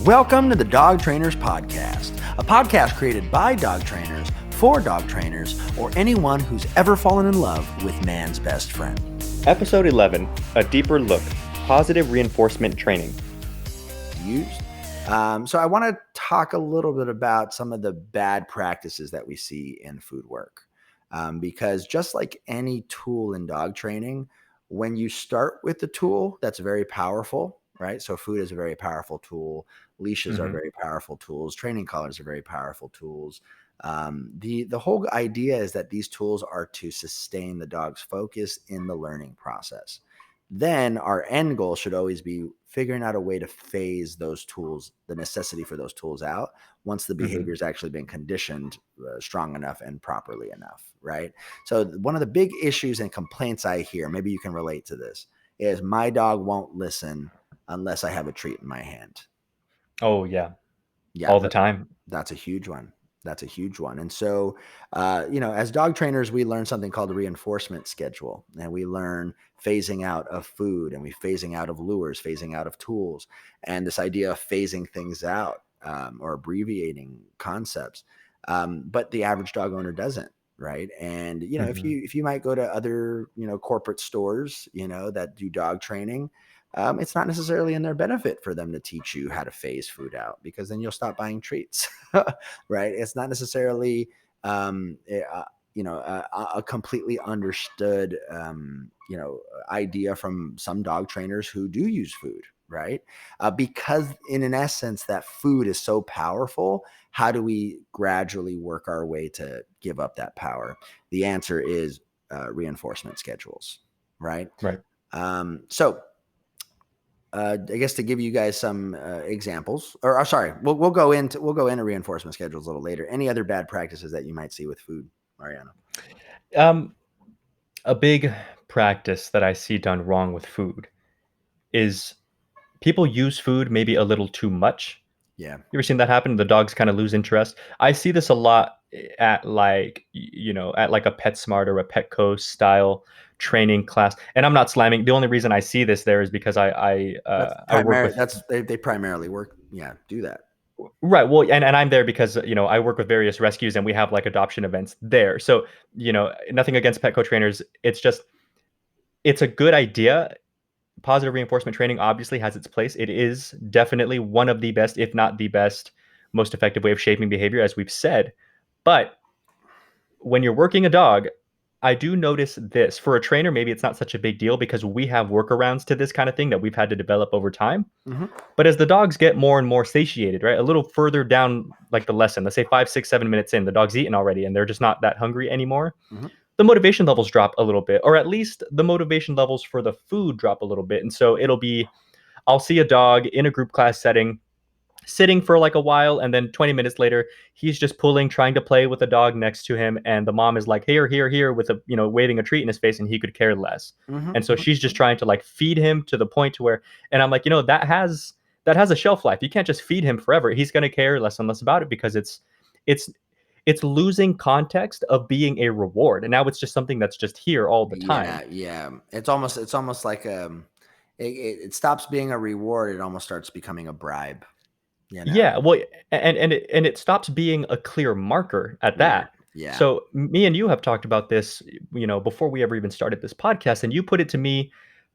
Welcome to the Dog Trainers Podcast, a podcast created by dog trainers, for dog trainers, or anyone who's ever fallen in love with man's best friend. Episode 11, A Deeper Look, Positive Reinforcement Training. Used. So I want to talk a little bit about some of the bad practices that we see in food work. Because just like any tool in dog training, when you start with the tool, that's very powerful, right? So food is a very powerful tool. Leashes are very powerful tools. Training collars are very powerful tools. The whole idea is that these tools are to sustain the dog's focus in the learning process. Then our end goal should always be figuring out a way to phase those tools, the necessity for those tools out once the behavior's actually been conditioned strong enough and properly enough, right? So one of the big issues and complaints I hear, maybe you can relate to this, is my dog won't listen unless I have a treat in my hand. Oh, yeah. Yeah. All the time. That's a huge one. That's a huge one. And so, as dog trainers, we learn something called a reinforcement schedule, and we learn phasing out of food, and we phasing out of lures, phasing out of tools, and this idea of phasing things out or abbreviating concepts. But the average dog owner doesn't, right? And, if you might go to other, corporate stores, that do dog training, it's not necessarily in their benefit for them to teach you how to phase food out, because then you'll stop buying treats, right? It's not necessarily, a completely understood, idea from some dog trainers who do use food, right? Because in essence, that food is so powerful. How do we gradually work our way to give up that power? The answer is reinforcement schedules, right? Right. I guess to give you guys some examples, we'll go into reinforcement schedules a little later. Any other bad practices that you might see with food, Mariano? A big practice that I see done wrong with food is people use food maybe a little too much. Yeah. You ever seen that happen? The dogs kind of lose interest. I see this a lot at like a PetSmart or a Petco style training class. And I'm not slamming. The only reason I see this there is because I work with they primarily work. Yeah, do that. Right. Well, and I'm there because, I work with various rescues and we have like adoption events there. So, nothing against Petco trainers. It's just, it's a good idea. Positive reinforcement training obviously has its place. It is definitely one of the best, if not the best, most effective way of shaping behavior, as we've said. But when you're working a dog, I do notice this. For a trainer, maybe it's not such a big deal because we have workarounds to this kind of thing that we've had to develop over time. But as the dogs get more and more satiated, right, a little further down like the lesson, let's say 5, 6, 7 minutes in, the dog's eaten already and they're just not that hungry anymore. The motivation levels drop a little bit, or at least the motivation levels for the food drop a little bit. And so I'll see a dog in a group class setting sitting for like a while, and then 20 minutes later he's just pulling, trying to play with the dog next to him, and the mom is like here with a waving a treat in his face, and he could care less. And so she's just trying to like feed him to the point to where, and I'm like, that has a shelf life. You can't just feed him forever. He's going to care less and less about it because it's losing context of being a reward, and now it's just something that's just here all the time. Yeah. It's almost like it stops being a reward. It almost starts becoming a bribe. Yeah, well, and it stops being a clear marker at that. Yeah. So me and you have talked about this, before we ever even started this podcast, and you put it to me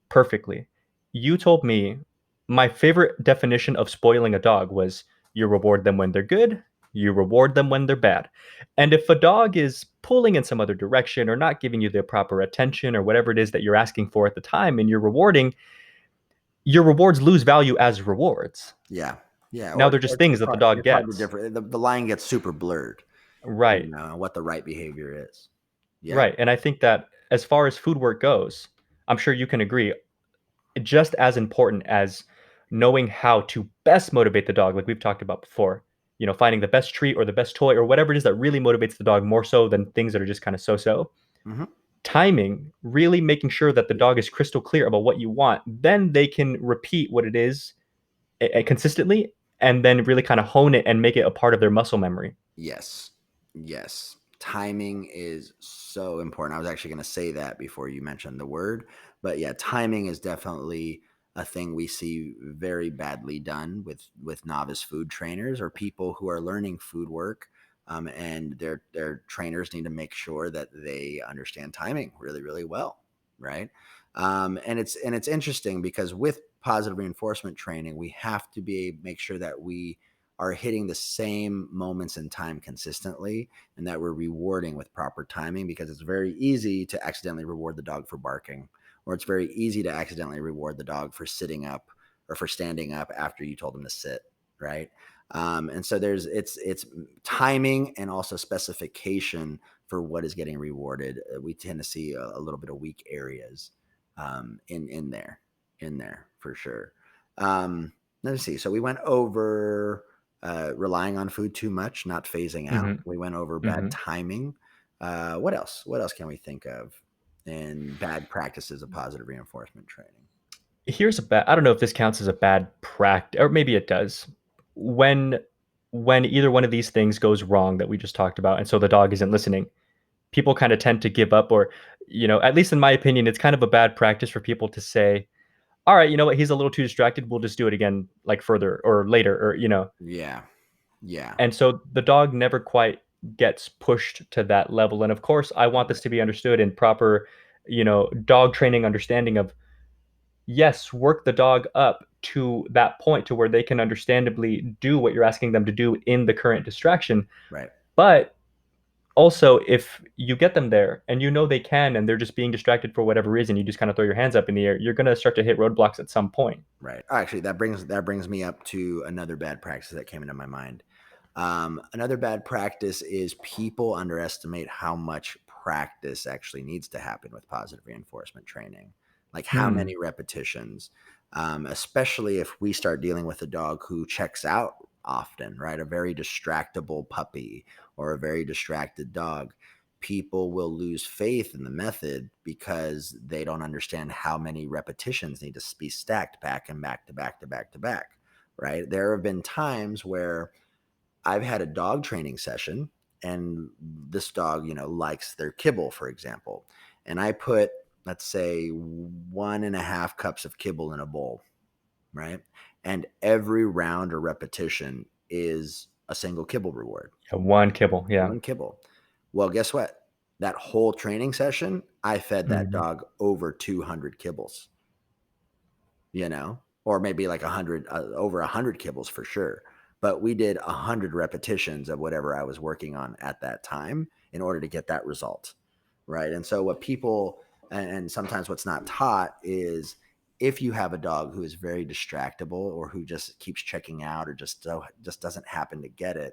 perfectly. You told me my favorite definition of spoiling a dog was you reward them when they're good, you reward them when they're bad. And if a dog is pulling in some other direction or not giving you the proper attention or whatever it is that you're asking for at the time and you're rewarding, your rewards lose value as rewards. Yeah. Now they're just things that the dog gets. The line gets super blurred. Right. What the right behavior is. Yeah. Right. And I think that as far as food work goes, I'm sure you can agree, just as important as knowing how to best motivate the dog, like we've talked about before, finding the best treat or the best toy or whatever it is that really motivates the dog more so than things that are just kind of so-so. Timing, really making sure that the dog is crystal clear about what you want, then they can repeat what it is consistently and then really kind of hone it and make it a part of their muscle memory. Yes. Timing is so important. I was actually going to say that before you mentioned the word, but yeah, timing is definitely a thing we see very badly done with novice food trainers or people who are learning food work. And their trainers need to make sure that they understand timing really, really well, right? And it's interesting because with positive reinforcement training, we have to make sure that we are hitting the same moments in time consistently and that we're rewarding with proper timing, because it's very easy to accidentally reward the dog for barking, or it's very easy to accidentally reward the dog for sitting up or for standing up after you told them to sit, right? And so it's timing and also specification for what is getting rewarded. We tend to see a little bit of weak areas in there for sure. Let me see. So we went over relying on food too much, not phasing out. Mhm. We went over bad Mhm. timing. What else? What else can we think of in bad practices of positive reinforcement training? Here's a bad, I don't know if this counts as a bad practice, or maybe it does. When when either one of these things goes wrong that we just talked about, and so the dog isn't listening, people kind of tend to give up, or at least in my opinion, it's kind of a bad practice for people to say, "All right, you know what? He's a little too distracted. We'll just do it again like further or later," or. Yeah, yeah, And so the dog never quite gets pushed to that level. And of course, I want this right, to be understood in proper, dog training understanding of, yes, work the dog up to that point to where they can understandably do what you're asking them to do in the current distraction. right, But also, if you get them there and you know they can and they're just being distracted for whatever reason, you just kind of throw your hands up in the air, you're going to start to hit roadblocks at some point. right. Actually, that brings me up to another bad practice that came into my mind. Another bad practice is people underestimate how much practice actually needs to happen with positive reinforcement training. Like how Hmm. many repetitions, especially if we start dealing with a dog who checks out often, right? A very distractible puppy or a very distracted dog. People will lose faith in the method because they don't understand how many repetitions need to be stacked back and back to back to back to back, right? There have been times where I've had a dog training session and this dog, likes their kibble, for example. And I put, let's say, 1.5 cups of kibble in a bowl, right? And every round or repetition is a single kibble reward, Yeah, one kibble. Yeah. one kibble. Well, guess what? That whole training session, I fed that Hmm. dog over 200 kibbles, or maybe like 100, over 100 kibbles for sure. But we did 100 repetitions of whatever I was working on at that time in order to get that result. Right. And so what people, and sometimes what's not taught is, if you have a dog who is very distractible or who just keeps checking out or just doesn't happen to get it,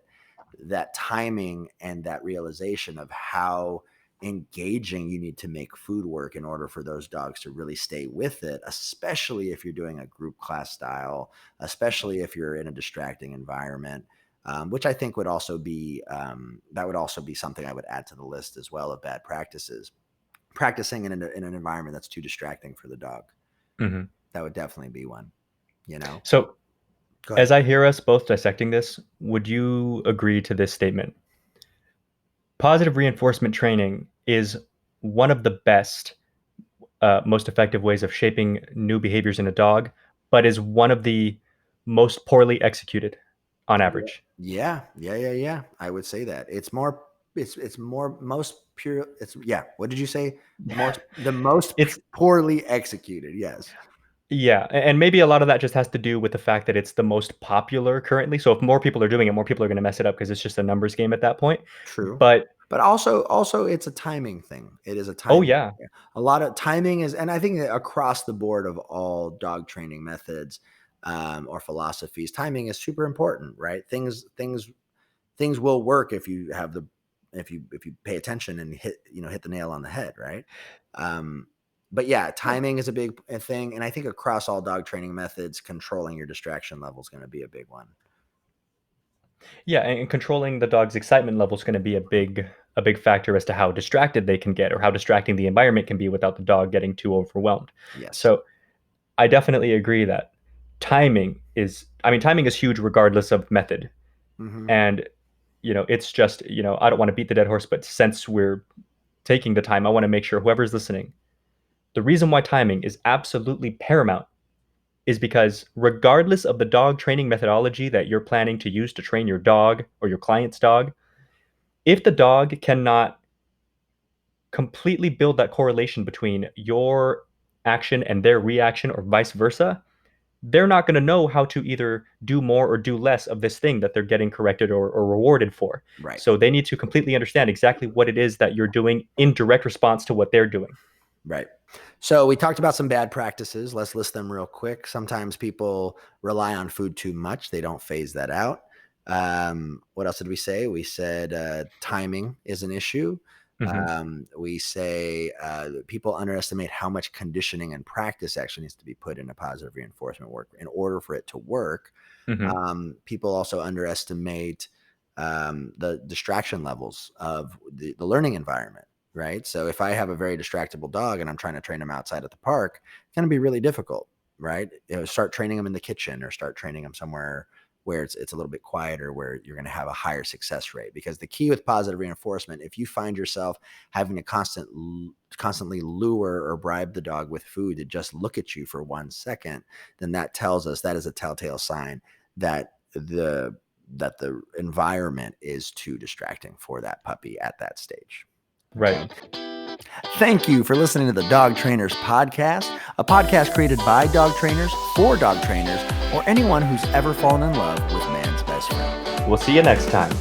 that timing and that realization of how engaging you need to make food work in order for those dogs to really stay with it, especially if you're doing a group class style, especially if you're in a distracting environment, which I think would also be that would also be something I would add to the list as well of bad practices. Practicing in an environment that's too distracting for the dog. Hmm. That would definitely be one. You know. So, Go ahead. as I hear us both dissecting this, would you agree to this statement? Positive reinforcement training is one of the best, most effective ways of shaping new behaviors in a dog, but is one of the most poorly executed on Yeah. average. Yeah, yeah, yeah, yeah. I would say that it's more most pure. It's yeah. What did you say? The most It's poorly executed. Yes, Yeah, and maybe a lot of that just has to do with the fact that it's the most popular currently. So if more people are doing it, more people are going to mess it up because it's just a numbers game at that point. true. But But also it's a timing thing. It is a oh timing. yeah, thing. A lot of timing is, and I think that across the board of all dog training methods or philosophies, timing is super important, right? Things will work if you have the if you pay attention and hit the nail on the head, right? um but yeah, timing is a big thing, and I think across all dog training methods, controlling your distraction level is going to be a big one. yeah, and controlling the dog's excitement level is going to be Mhm. a big factor as to how distracted they can get or how distracting the environment can be without the dog getting too overwhelmed. Yes. So I definitely agree that timing is huge regardless of method. Hmm. And it's just, I don't want to beat the dead horse, but since we're taking the time, I want to make sure whoever's listening, the reason why timing is absolutely paramount is because regardless of the dog training methodology that you're planning to use to train your dog or your client's dog, if the dog cannot completely build that correlation between your action and their reaction or vice versa, they're not going to know how to either do more or do less of this thing that they're getting corrected or rewarded for. Right. So they need to completely understand exactly what it is that you're doing in direct response to what they're doing. Right. So we talked about some bad practices. Let's list them real quick. Sometimes people rely on food too much. They don't phase that out. What else did we say? We said timing is an issue. We say people underestimate how much conditioning and practice actually needs to be put into positive reinforcement work in order for it to work. People also underestimate the distraction levels of the learning environment. Right. So if I have a very distractible dog and I'm trying to train him outside at the park, it's going to be really difficult. Right. Start training him in the kitchen or start training him somewhere where it's a little bit quieter, where you're going to have a higher success rate. Because the key with positive reinforcement, if you find yourself having to constantly lure or bribe the dog with food to just look at you for 1 second, then that tells us, that is a telltale sign that the environment is too distracting for that puppy at that stage. Right. Thank you for listening to the Dog Trainers Podcast, a podcast created by dog trainers for dog trainers or anyone who's ever fallen in love with man's best friend. We'll see you next time.